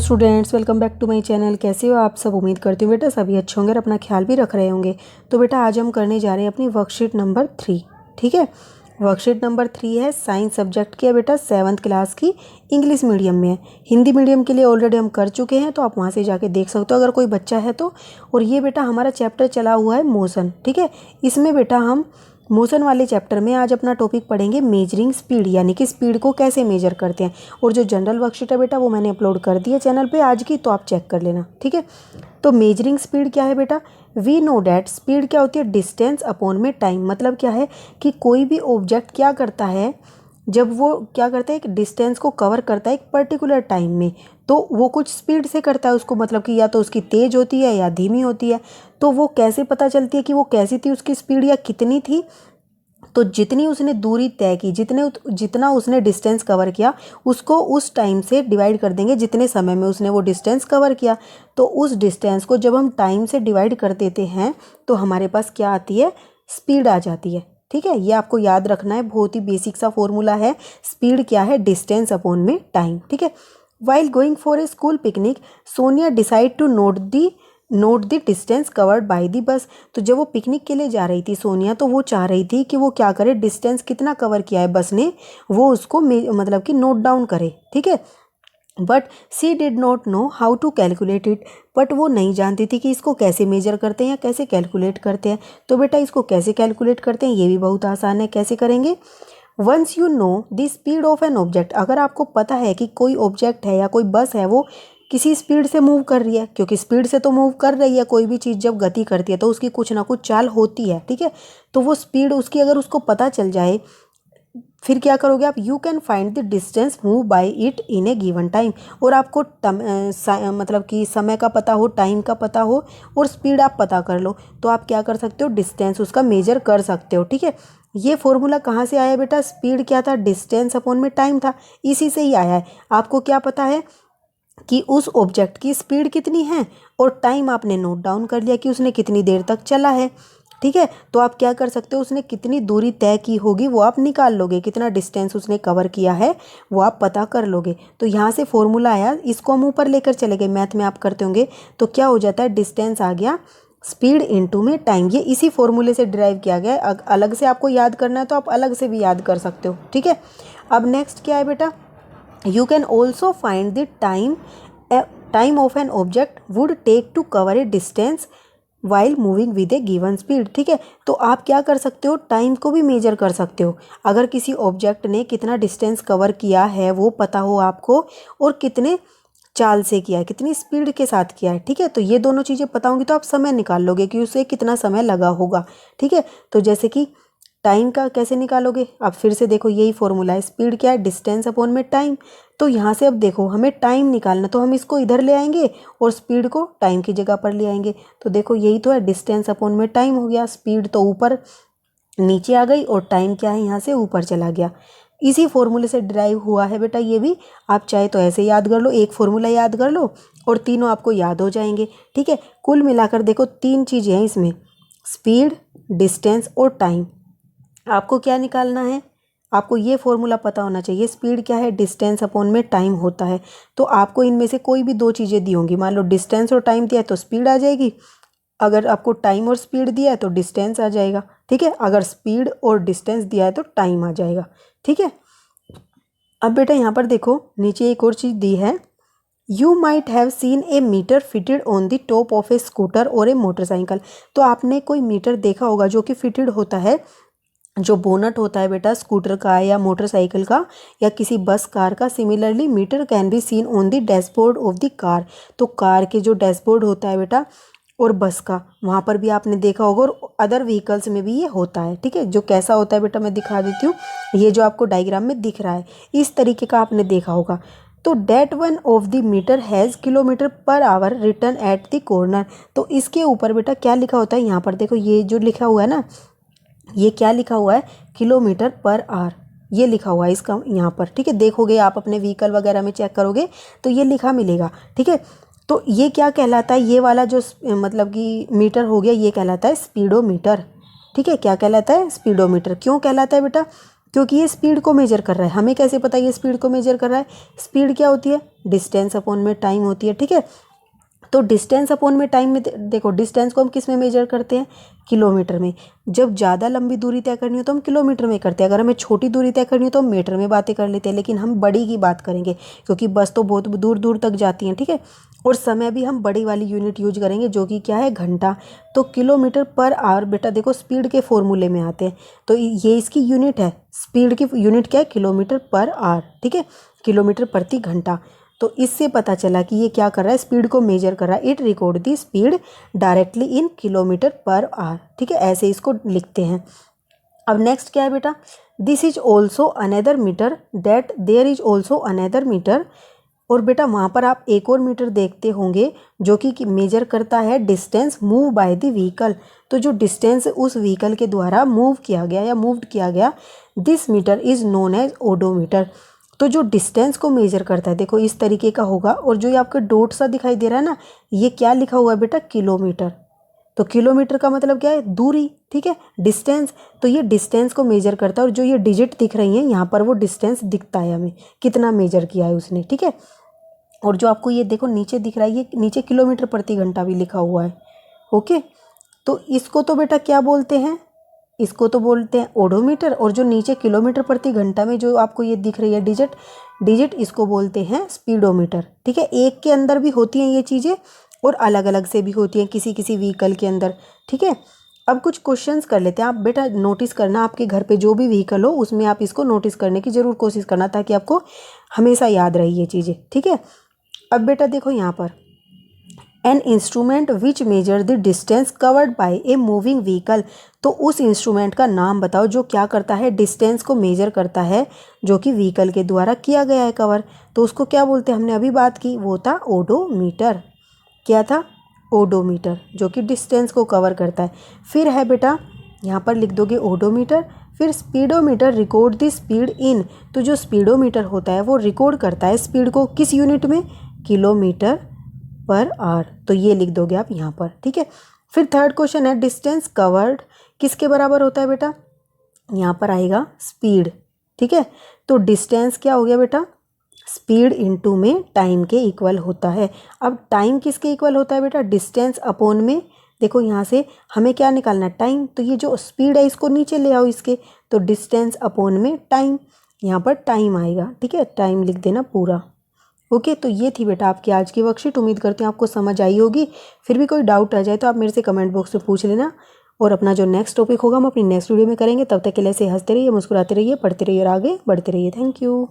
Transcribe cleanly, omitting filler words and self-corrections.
Students, welcome back to my channel. कैसे हो आप सब? उम्मीद करती हूँ बेटा सभी अच्छे होंगे और अपना ख्याल भी रख रहे होंगे। तो बेटा आज हम करने जा रहे हैं अपनी वर्कशीट नंबर 3। ठीक है, वर्कशीट नंबर 3 है साइंस सब्जेक्ट की है बेटा, 7th क्लास की, इंग्लिश मीडियम में है। हिंदी मीडियम के लिए ऑलरेडी हम कर चुके हैं, तो आप वहाँ से जाके देख सकते हो अगर कोई बच्चा है तो। और ये बेटा हमारा चैप्टर चला हुआ है मोशन। ठीक है, इसमें बेटा हम मोशन वाले चैप्टर में आज अपना टॉपिक पढ़ेंगे मेजरिंग स्पीड, यानी कि स्पीड को कैसे मेजर करते हैं। और जो जनरल वर्कशीट है बेटा वो मैंने अपलोड कर दी है चैनल पे आज की, तो आप चेक कर लेना। ठीक है, तो मेजरिंग स्पीड क्या है बेटा? वी नो डैट स्पीड क्या होती है? डिस्टेंस अपॉन में टाइम। मतलब क्या है कि कोई भी ऑब्जेक्ट क्या करता है, जब वो क्या करता है एक डिस्टेंस को कवर करता है एक पर्टिकुलर टाइम में, तो वो कुछ स्पीड से करता है उसको, मतलब कि या तो उसकी तेज़ होती है या धीमी होती है। तो वो कैसे पता चलती है कि वो कैसी थी उसकी स्पीड या कितनी थी? तो जितनी उसने दूरी तय की, जितना उसने डिस्टेंस कवर किया, उसको उस टाइम से डिवाइड कर देंगे जितने समय में उसने वो डिस्टेंस कवर किया। तो उस डिस्टेंस को जब हम टाइम से डिवाइड कर देते हैं तो हमारे पास क्या आती है? स्पीड आ जाती है। ठीक है, ये आपको याद रखना है, बहुत ही बेसिक सा फॉर्मूला है। स्पीड क्या है? डिस्टेंस अपॉन में टाइम। ठीक है, while going for a school picnic Sonia decide to note the distance covered by the bus. तो जब वो पिकनिक के लिए जा रही थी सोनिया, तो वो चाह रही थी कि वो क्या करे, डिस्टेंस कितना कवर किया है बस ने, वो उसको मतलब कि नोट डाउन करे। ठीक है, but she did not know how to calculate it. But वो नहीं जानती थी कि इसको कैसे मेजर करते हैं या कैसे कैलकुलेट करते हैं। तो बेटा इसको कैसे कैलकुलेट करते हैं ये भी बहुत आसान है। कैसे करेंगे? Once you know the speed of an object. अगर आपको पता है कि कोई ऑब्जेक्ट है या कोई बस है वो किसी स्पीड से मूव कर रही है, क्योंकि स्पीड से तो मूव कर रही है, कोई भी चीज़ जब गति करती है तो उसकी कुछ ना कुछ चाल होती है। ठीक है, तो वो स्पीड उसकी अगर उसको पता चल जाए, फिर क्या करोगे आप? You can find the distance move by it in A given time. और आपको मतलब कि समय का पता हो, टाइम का पता हो और स्पीड आप पता कर लो, तो आप क्या कर सकते हो? डिस्टेंस उसका मेजर कर सकते हो। ठीक है, ये फॉर्मूला कहाँ से आया बेटा? स्पीड क्या था? डिस्टेंस अपॉन में टाइम था, इसी से ही आया है। आपको क्या पता है कि उस ऑब्जेक्ट की स्पीड कितनी है और टाइम आपने नोट डाउन कर लिया कि उसने कितनी देर तक चला है। ठीक है, तो आप क्या कर सकते हो? उसने कितनी दूरी तय की होगी वो आप निकाल लोगे, कितना डिस्टेंस उसने कवर किया है वो आप पता कर लोगे। तो यहाँ से फॉर्मूला आया, इसको हम ऊपर लेकर चले गए, मैथ में आप करते होंगे तो क्या हो जाता है? डिस्टेंस आ गया स्पीड इनटू में टाइम। ये इसी फॉर्मूले से डिराइव किया गया है। अलग से आपको याद करना है तो आप अलग से भी याद कर सकते हो। ठीक है, अब नेक्स्ट क्या है बेटा? You can also find the time of an object would take to cover a distance while moving with a given speed। ठीक है, तो आप क्या कर सकते हो? टाइम को भी मेजर कर सकते हो। अगर किसी ऑब्जेक्ट ने कितना डिस्टेंस कवर किया है वो पता हो आपको, और कितने चाल से किया है, कितनी स्पीड के साथ किया है। ठीक है, तो ये दोनों चीज़ें पता होंगी तो आप समय निकाल लोगे कि उसे कितना समय लगा होगा। ठीक है, तो जैसे कि टाइम का कैसे निकालोगे? आप फिर से देखो, यही फॉर्मूला है। स्पीड क्या है? डिस्टेंस अपॉन में टाइम। तो यहाँ से अब देखो हमें टाइम निकालना, तो हम इसको इधर ले आएंगे और स्पीड को टाइम की जगह पर ले आएंगे। तो देखो यही तो है, डिस्टेंस अपॉन में टाइम हो गया। स्पीड तो ऊपर नीचे आ गई और टाइम क्या है? यहाँ से ऊपर चला गया। इसी फॉर्मूले से ड्राइव हुआ है बेटा ये भी। आप चाहे तो ऐसे याद कर लो, एक फॉर्मूला याद कर लो और तीनों आपको याद हो जाएंगे। ठीक है, कुल मिलाकर देखो 3 चीज़ें हैं इसमें, स्पीड, डिस्टेंस और टाइम। आपको क्या निकालना है? आपको ये फॉर्मूला पता होना चाहिए। स्पीड क्या है? डिस्टेंस अपॉन में टाइम होता है। तो आपको इनमें से कोई भी 2 चीज़ें दी होंगी, मान लो डिस्टेंस और टाइम दिया है तो स्पीड आ जाएगी, अगर आपको टाइम और स्पीड दिया है तो डिस्टेंस आ जाएगा। ठीक है, अगर स्पीड और डिस्टेंस दिया है तो टाइम आ जाएगा। ठीक है, अब बेटा यहाँ पर देखो नीचे एक और चीज़ दी है, you might have seen a meter fitted on the top of a scooter और ए मोटरसाइकिल। तो आपने कोई मीटर देखा होगा जो कि फिटेड होता है, जो बोनट होता है बेटा स्कूटर का या मोटरसाइकिल का या किसी बस कार का। Similarly meter can be seen on the dashboard of the car. तो कार के जो डैशबोर्ड होता है बेटा और बस का, वहाँ पर भी आपने देखा होगा, और अदर व्हीकल्स में भी ये होता है। ठीक है, जो कैसा होता है बेटा मैं दिखा देती हूँ। ये जो आपको डायग्राम में दिख रहा है इस तरीके का आपने देखा होगा। तो that one of the meter has kilometer per hour written at the corner. तो इसके ऊपर बेटा क्या लिखा होता है? यहाँ पर देखो ये जो लिखा हुआ है ना, ये क्या लिखा हुआ है? किलोमीटर पर आवर, ये लिखा हुआ है इसका यहाँ पर। ठीक है, देखोगे आप अपने व्हीकल वगैरह में चेक करोगे तो ये लिखा मिलेगा। ठीक है, तो ये क्या कहलाता है? ये वाला जो मतलब कि मीटर हो गया ये कहलाता है स्पीडोमीटर। ठीक है, क्या कहलाता है? स्पीडोमीटर। क्यों कहलाता है बेटा? क्योंकि ये स्पीड को मेजर कर रहा है। हमें कैसे पता ये स्पीड को मेजर कर रहा है? स्पीड क्या होती है? डिस्टेंस अपॉन में टाइम होती है, ठीक है। तो डिस्टेंस अपॉन में टाइम में देखो, डिस्टेंस को हम किस में मेजर करते हैं? किलोमीटर में। जब ज़्यादा लंबी दूरी तय करनी हो तो हम किलोमीटर में करते हैं, अगर हमें छोटी दूरी तय करनी हो तो हम मीटर में बातें कर लेते हैं, लेकिन हम बड़ी की बात करेंगे क्योंकि बस तो बहुत दूर दूर तक जाती हैं, ठीक है। और समय भी हम बड़ी वाली यूनिट यूज करेंगे जो कि क्या है? घंटा। तो किलोमीटर पर आवर बेटा देखो स्पीड के फॉर्मूले में आते हैं, तो ये इसकी यूनिट है। स्पीड की यूनिट क्या है? किलोमीटर पर आवर, ठीक है, किलोमीटर प्रति घंटा। तो इससे पता चला कि ये क्या कर रहा है? स्पीड को मेजर कर रहा है। It record the speed directly in kilometre per our, ठीक है, ऐसे इसको लिखते हैं। अब नेक्स्ट क्या है बेटा? This is also another meter that there is also another meter. और बेटा वहाँ पर आप एक और मीटर देखते होंगे जो कि मेजर करता है distance move by the vehicle. तो जो डिस्टेंस उस व्हीकल के द्वारा मूव किया गया या मूव्ड किया गया, this meter is known as odometer. तो जो डिस्टेंस को मेजर करता है देखो इस तरीके का होगा, और जो ये आपका डॉट सा दिखाई दे रहा है ना, ये क्या लिखा हुआ है बेटा? किलोमीटर। तो किलोमीटर का मतलब क्या है? दूरी, ठीक है, डिस्टेंस। तो ये डिस्टेंस को मेजर करता है, और जो ये डिजिट दिख रही हैं यहाँ पर वो डिस्टेंस दिखता है हमें, कितना मेजर किया है उसने, ठीक है। और जो आपको ये देखो नीचे दिख रहा है, ये नीचे किलोमीटर प्रति घंटा भी लिखा हुआ है, ओके। तो इसको तो बेटा क्या बोलते हैं? इसको तो बोलते हैं ओडोमीटर। और जो नीचे किलोमीटर प्रति घंटा में जो आपको ये दिख रही है डिजिट इसको बोलते हैं स्पीडोमीटर, ठीक है। एक के अंदर भी होती हैं ये चीज़ें और अलग अलग से भी होती हैं किसी किसी व्हीकल के अंदर, ठीक है। अब कुछ क्वेश्चंस कर लेते हैं। आप बेटा नोटिस करना, आपके घर पे जो भी व्हीकल हो उसमें आप इसको नोटिस करने की ज़रूर कोशिश करना, ताकि आपको हमेशा याद रहे ये चीज़ें, ठीक है। अब बेटा देखो यहाँ पर, an instrument which measure the distance covered bye a moving vehicle. तो उस इंस्ट्रूमेंट का नाम बताओ जो क्या करता है? डिस्टेंस को मेजर करता है जो कि व्हीकल के द्वारा किया गया है कवर। तो उसको क्या बोलते हैं? हमने अभी बात की, वो था ओडोमीटर। क्या था? ओडोमीटर, जो कि डिस्टेंस को कवर करता है। फिर है बेटा यहाँ पर लिख दोगे ओडोमीटर। फिर speedometer record the speed in. तो जो स्पीडोमीटर होता है वो रिकॉर्ड करता है स्पीड को किस यूनिट में? Kilometre per our. तो ये लिख दोगे आप यहाँ पर, ठीक है। फिर थर्ड क्वेश्चन है, डिस्टेंस कवर्ड किसके बराबर होता है बेटा? यहाँ पर आएगा स्पीड, ठीक है। तो डिस्टेंस क्या हो गया बेटा? स्पीड इनटू में टाइम के इक्वल होता है। अब टाइम किसके इक्वल होता है बेटा? डिस्टेंस अपॉन में, देखो यहाँ से हमें क्या निकालना है? टाइम। तो ये जो स्पीड है इसको नीचे ले आओ इसके, तो डिस्टेंस अपॉन में टाइम, यहाँ पर टाइम आएगा, ठीक है, टाइम लिख देना पूरा, ओके। तो ये थी बेटा आपकी आज की वर्कशीट। उम्मीद करती हूँ आपको समझ आई होगी। फिर भी कोई डाउट रह जाए तो आप मेरे से कमेंट बॉक्स में पूछ लेना, और अपना जो नेक्स्ट टॉपिक होगा हम अपनी नेक्स्ट वीडियो में करेंगे। तब तक के लिए ऐसे हंसते रहिए, मुस्कुराते रहिए, पढ़ते रहिए और आगे बढ़ते रहिए। Thank you.